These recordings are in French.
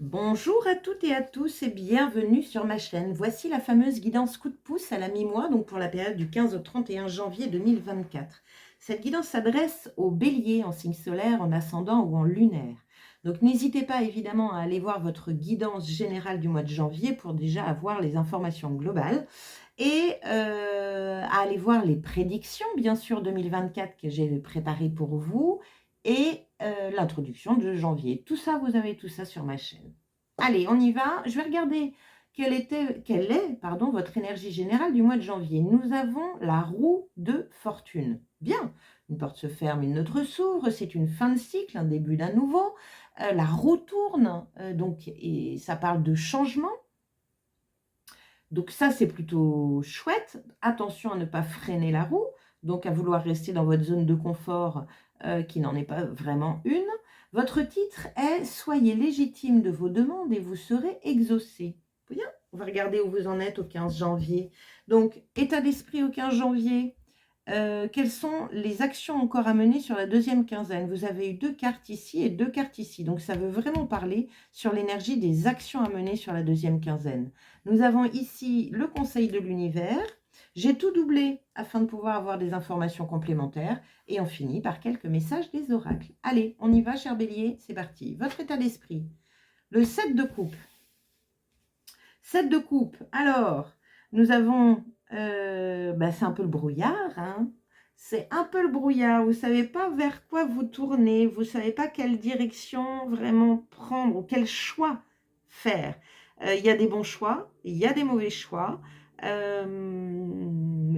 Bonjour à toutes et à tous et bienvenue sur ma chaîne. Voici la fameuse guidance coup de pouce à la mi-mois, donc pour la période du 15 au 31 janvier 2024. Cette guidance s'adresse aux béliers en signe solaire, en ascendant ou en lunaire. Donc n'hésitez pas évidemment à aller voir votre guidance générale du mois de janvier pour déjà avoir les informations globales et à aller voir les prédictions, bien sûr, 2024 que j'ai préparées pour vous et l'introduction de janvier. Tout ça, vous avez tout ça sur ma chaîne. Allez, on y va. Je vais regarder quelle est votre énergie générale du mois de janvier. Nous avons la roue de fortune. Bien, une porte se ferme, une autre s'ouvre. C'est une fin de cycle, un début d'un nouveau. La roue tourne, et ça parle de changement. Donc ça, c'est plutôt chouette. Attention à ne pas freiner la roue, donc à vouloir rester dans votre zone de confort qui n'en est pas vraiment une. Votre titre est « Soyez légitime de vos demandes et vous serez exaucé ». Bien, on va regarder où vous en êtes au 15 janvier. Donc, état d'esprit au 15 janvier. Quelles sont les actions encore à mener sur la deuxième quinzaine? Vous avez eu 2 cartes ici et 2 cartes ici. Donc, ça veut vraiment parler sur l'énergie des actions à mener sur la deuxième quinzaine. Nous avons ici le conseil de l'univers. J'ai tout doublé afin de pouvoir avoir des informations complémentaires. Et on finit par quelques messages des oracles. Allez, on y va, cher bélier, c'est parti. Votre état d'esprit. Le 7 de coupe. 7 de coupe. Alors, nous avons... c'est un peu le brouillard, hein. C'est un peu le brouillard. Vous ne savez pas vers quoi vous tournez. Vous ne savez pas quelle direction vraiment prendre ou quel choix faire. Il y a des bons choix, il y a des mauvais choix.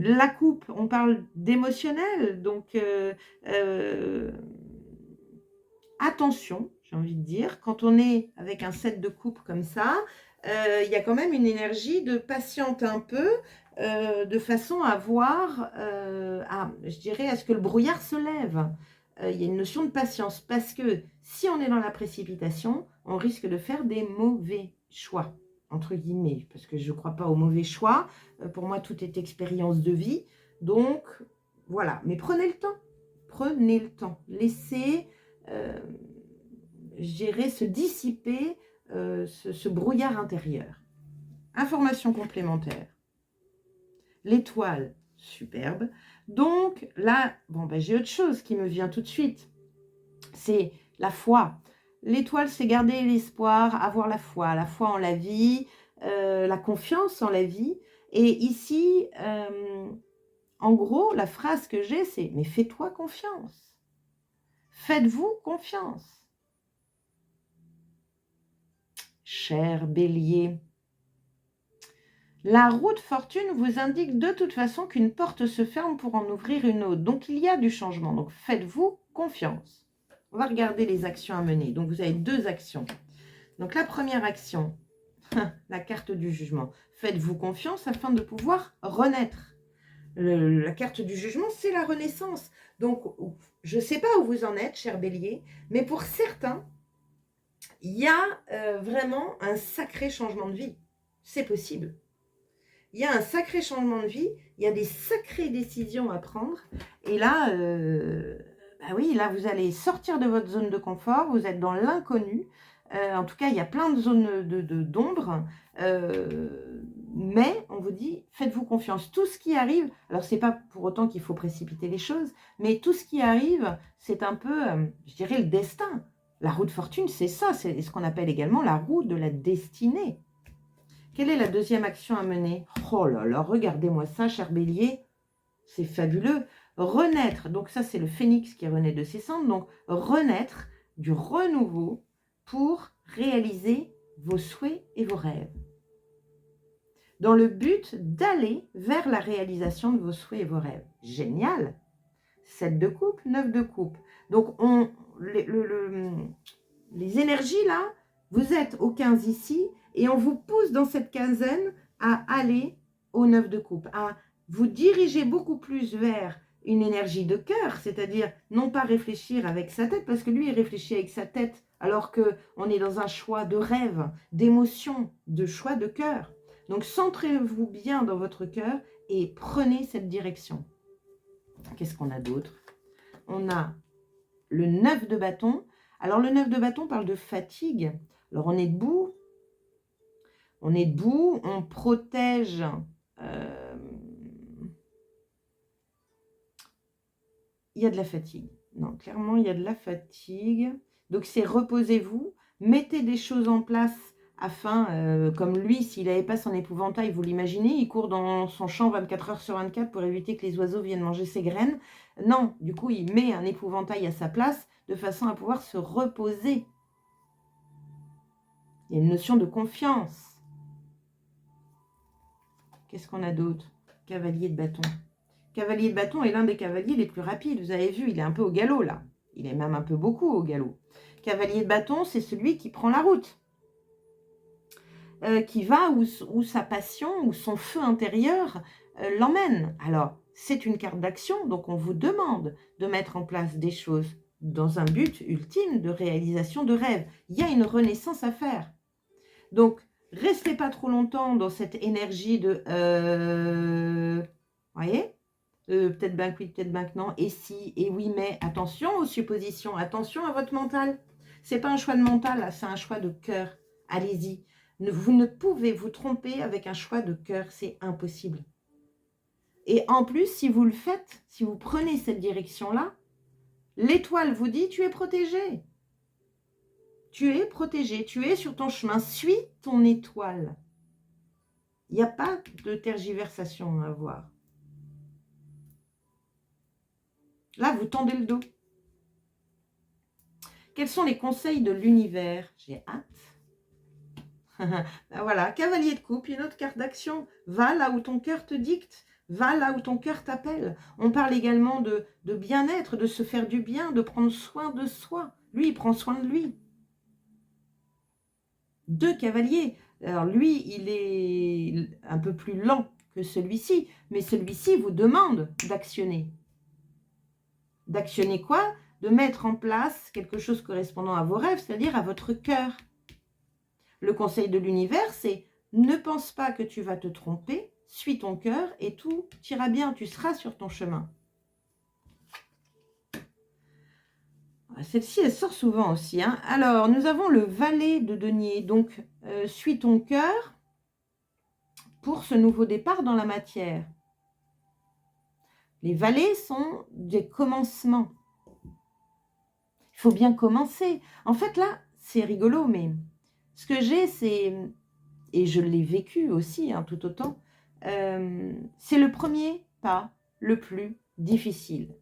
La coupe, on parle d'émotionnel, donc attention, j'ai envie de dire, quand on est avec un 7 de coupe comme ça, il y a quand même une énergie de patiente un peu, de façon à voir, je dirais, à ce que le brouillard se lève. Il y a une notion de patience, parce que si on est dans la précipitation, on risque de faire des mauvais choix, entre guillemets, parce que je ne crois pas aux mauvais choix. Pour moi, tout est expérience de vie. Donc, voilà. Mais prenez le temps. Prenez le temps. Laissez, je dirais, se dissiper ce brouillard intérieur. Information complémentaire. L'étoile, superbe. Donc là, j'ai autre chose qui me vient tout de suite. C'est la foi. L'étoile, c'est garder l'espoir, avoir la foi en la vie, la confiance en la vie. Et ici, en gros, la phrase que j'ai, c'est « mais fais-toi confiance ». Faites-vous confiance. Cher bélier, la roue de fortune vous indique de toute façon qu'une porte se ferme pour en ouvrir une autre. Donc, il y a du changement. Donc, faites-vous confiance. On va regarder les actions à mener. Donc, vous avez 2 actions. Donc, la première action, la carte du jugement. Faites-vous confiance afin de pouvoir renaître. La carte du jugement, c'est la renaissance. Donc, je ne sais pas où vous en êtes, cher bélier, mais pour certains, il y a vraiment un sacré changement de vie. C'est possible. Il y a un sacré changement de vie, il y a des sacrées décisions à prendre. Et là, oui, là, vous allez sortir de votre zone de confort, vous êtes dans l'inconnu. En tout cas, il y a plein de zones d'ombre. Mais on vous dit, faites-vous confiance. Tout ce qui arrive, alors c'est pas pour autant qu'il faut précipiter les choses, mais tout ce qui arrive, c'est un peu, je dirais, le destin. La roue de fortune, c'est ça, c'est ce qu'on appelle également la roue de la destinée. Quelle est la deuxième action à mener? Oh là là, regardez-moi ça, cher bélier, c'est fabuleux. Renaître, donc ça c'est le phénix qui renaît de ses cendres, donc renaître, du renouveau pour réaliser vos souhaits et vos rêves. Dans le but d'aller vers la réalisation de vos souhaits et vos rêves. Génial! 7 de coupe, 9 de coupe. Donc, les énergies là, vous êtes au 15 ici, et on vous pousse dans cette quinzaine à aller au 9 de coupe, à vous diriger beaucoup plus vers une énergie de cœur, c'est-à-dire non pas réfléchir avec sa tête, parce que lui, il réfléchit avec sa tête, alors qu'on est dans un choix de rêve, d'émotion, de choix de cœur. Donc, centrez-vous bien dans votre cœur et prenez cette direction. Qu'est-ce qu'on a d'autre? On a le 9 de bâton. Alors, le 9 de bâton parle de fatigue. Alors, on est debout. On protège. Il y a de la fatigue. Non, clairement, il y a de la fatigue. Donc, c'est reposez-vous. Mettez des choses en place afin, comme lui, s'il n'avait pas son épouvantail, vous l'imaginez, il court dans son champ 24 heures sur 24 pour éviter que les oiseaux viennent manger ses graines. Non, du coup, il met un épouvantail à sa place de façon à pouvoir se reposer. Il y a une notion de confiance. Qu'est-ce qu'on a d'autre? Cavalier de bâton. Cavalier de bâton est l'un des cavaliers les plus rapides. Vous avez vu, il est un peu au galop là. Il est même un peu beaucoup au galop. Cavalier de bâton, c'est celui qui prend la route. Qui va où sa passion, où son feu intérieur l'emmène. Alors, c'est une carte d'action, donc on vous demande de mettre en place des choses dans un but ultime de réalisation de rêve. Il y a une renaissance à faire. Donc, restez pas trop longtemps dans cette énergie de... voyez, peut-être ben oui, peut-être ben non, et si, et oui, mais attention aux suppositions, attention à votre mental. C'est pas un choix de mental, c'est un choix de cœur. Allez-y. Vous ne pouvez vous tromper avec un choix de cœur, c'est impossible. Et en plus, si vous le faites, si vous prenez cette direction-là, l'étoile vous dit, tu es protégé. Tu es protégé, tu es sur ton chemin, suis ton étoile. Il n'y a pas de tergiversation à avoir. Là, vous tendez le dos. Quels sont les conseils de l'univers? J'ai hâte. Ben voilà, cavalier de coupe, une autre carte d'action. Va là où ton cœur te dicte. Va là où ton cœur t'appelle. On parle également de bien-être, de se faire du bien, de prendre soin de soi. Lui, il prend soin de lui. 2 cavaliers. Alors lui, il est un peu plus lent que celui-ci, mais celui-ci vous demande d'actionner. D'actionner quoi? De mettre en place quelque chose correspondant à vos rêves, c'est-à-dire à votre cœur. Le conseil de l'univers, c'est ne pense pas que tu vas te tromper, suis ton cœur et tout ira bien, tu seras sur ton chemin. Celle-ci, elle sort souvent aussi. Hein. Alors, nous avons le valet de denier. Donc, suis ton cœur pour ce nouveau départ dans la matière. Les valets sont des commencements. Il faut bien commencer. En fait, là, c'est rigolo, mais ce que j'ai, c'est, et je l'ai vécu aussi, hein, tout autant, c'est le premier pas le plus difficile.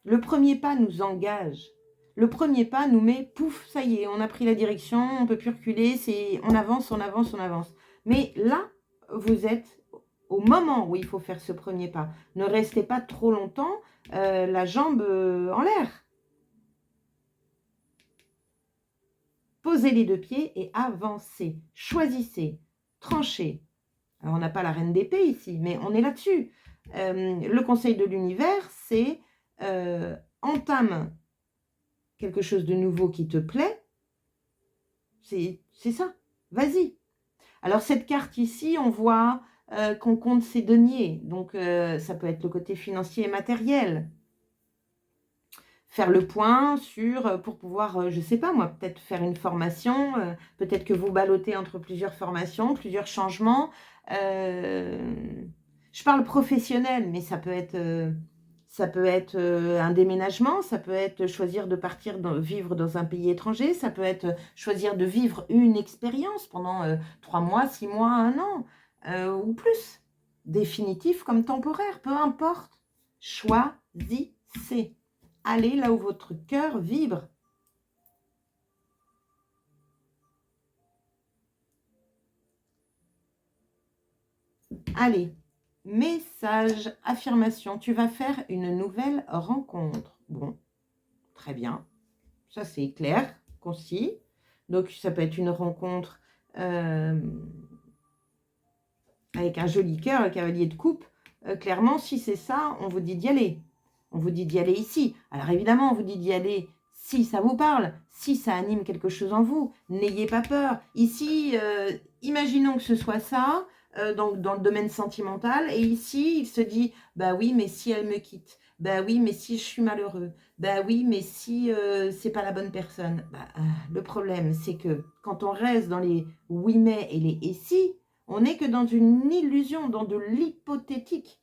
Le premier pas nous engage. Le premier pas nous met, pouf, ça y est, on a pris la direction, on ne peut plus reculer, on avance, on avance, on avance. Mais là, vous êtes au moment où il faut faire ce premier pas. Ne restez pas trop longtemps la jambe en l'air. Posez les 2 pieds et avancez. Choisissez, tranchez. Alors, on n'a pas la reine d'épée ici, mais on est là-dessus. Le conseil de l'univers, c'est entame quelque chose de nouveau qui te plaît. C'est ça. Vas-y. Alors, cette carte ici, on voit qu'on compte ses deniers. Donc, ça peut être le côté financier et matériel. Faire le point sur, pour pouvoir, je ne sais pas moi, peut-être faire une formation, peut-être que vous ballottez entre plusieurs formations, plusieurs changements. Je parle professionnel, mais ça peut être un déménagement, ça peut être choisir de partir vivre dans un pays étranger, ça peut être choisir de vivre une expérience pendant 3 mois, 6 mois, 1 an, ou plus. Définitif comme temporaire, peu importe. Choisissez. Allez là où votre cœur vibre. Allez, message, affirmation. Tu vas faire une nouvelle rencontre. Bon, très bien. Ça, c'est clair, concis. Donc, ça peut être une rencontre avec un joli cœur, le cavalier de coupe. Clairement, si c'est ça, on vous dit d'y aller. On vous dit d'y aller ici. Alors évidemment, on vous dit d'y aller si ça vous parle, si ça anime quelque chose en vous. N'ayez pas peur. Ici, imaginons que ce soit ça, dans le domaine sentimental. Et ici, il se dit, bah oui, mais si elle me quitte, Bah oui, mais si je suis malheureux. Bah oui, mais si c'est pas la bonne personne. Le problème, c'est que quand on reste dans les oui mais et les et si, on n'est que dans une illusion, dans de l'hypothétique.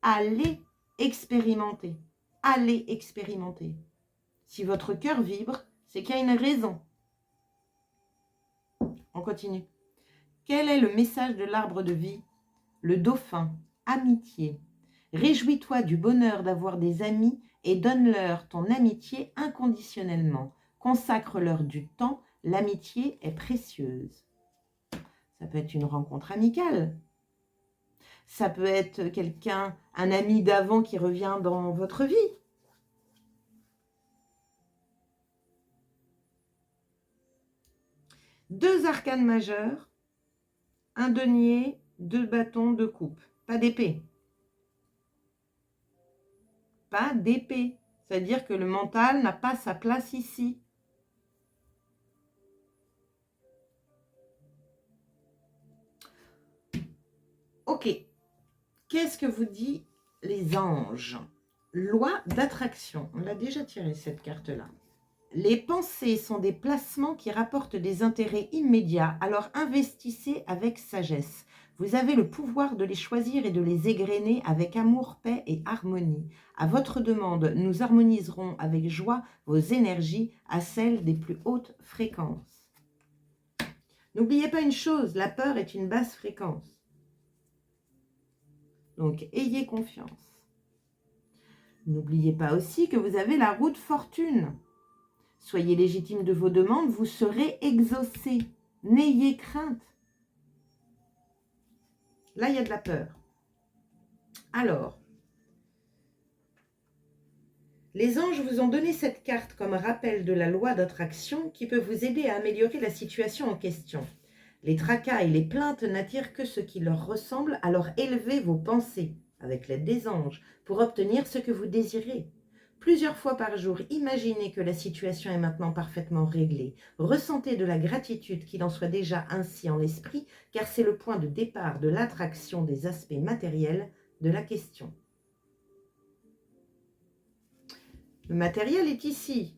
Allez expérimenter. Allez expérimenter. Si votre cœur vibre, c'est qu'il y a une raison. On continue. Quel est le message de l'arbre de vie? Le dauphin, amitié. Réjouis-toi du bonheur d'avoir des amis et donne-leur ton amitié inconditionnellement. Consacre-leur du temps, l'amitié est précieuse. Ça peut être une rencontre amicale. Ça peut être quelqu'un, un ami d'avant qui revient dans votre vie. Deux arcanes majeures, un denier, deux bâtons, deux coupes. Pas d'épée. Pas d'épée. C'est-à-dire que le mental n'a pas sa place ici. Ok. Qu'est-ce que vous dit les anges? Loi d'attraction. On l'a déjà tiré cette carte-là. Les pensées sont des placements qui rapportent des intérêts immédiats, alors investissez avec sagesse. Vous avez le pouvoir de les choisir et de les égrener avec amour, paix et harmonie. À votre demande, nous harmoniserons avec joie vos énergies à celles des plus hautes fréquences. N'oubliez pas une chose, la peur est une basse fréquence. Donc, ayez confiance. N'oubliez pas aussi que vous avez la roue de fortune. Soyez légitime de vos demandes, vous serez exaucé. N'ayez crainte. Là, il y a de la peur. Alors, les anges vous ont donné cette carte comme rappel de la loi d'attraction qui peut vous aider à améliorer la situation en question. Les tracas et les plaintes n'attirent que ce qui leur ressemble, alors élevez vos pensées avec l'aide des anges pour obtenir ce que vous désirez. Plusieurs fois par jour, imaginez que la situation est maintenant parfaitement réglée. Ressentez de la gratitude qu'il en soit déjà ainsi en l'esprit, car c'est le point de départ de l'attraction des aspects matériels de la question. Le matériel est ici.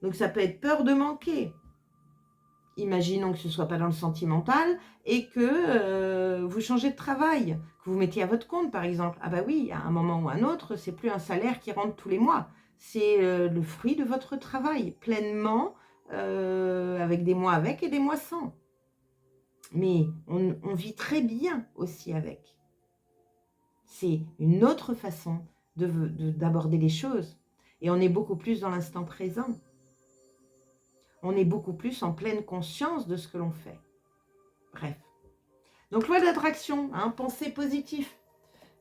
Donc ça peut être peur de manquer. Imaginons que ce ne soit pas dans le sentimental et que vous changez de travail, que vous mettiez à votre compte par exemple. Ah bah oui, à un moment ou à un autre, c'est plus un salaire qui rentre tous les mois. C'est le fruit de votre travail, pleinement, avec des mois avec et des mois sans. Mais on vit très bien aussi avec. C'est une autre façon d'aborder les choses. Et on est beaucoup plus dans l'instant présent. On est beaucoup plus en pleine conscience de ce que l'on fait. Bref. Donc, loi d'attraction, hein, pensée positive.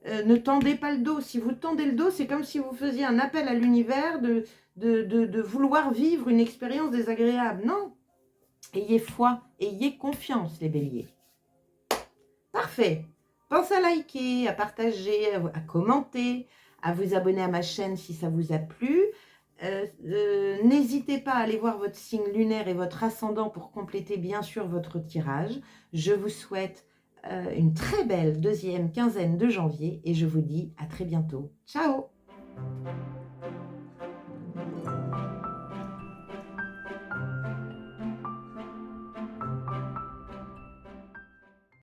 Ne tendez pas le dos. Si vous tendez le dos, c'est comme si vous faisiez un appel à l'univers de vouloir vivre une expérience désagréable. Non. Ayez foi, ayez confiance, les béliers. Parfait. Pensez à liker, à partager, à commenter, à vous abonner à ma chaîne si ça vous a plu. N'hésitez pas à aller voir votre signe lunaire et votre ascendant pour compléter bien sûr votre tirage. Je vous souhaite une très belle deuxième quinzaine de janvier et je vous dis à très bientôt. Ciao!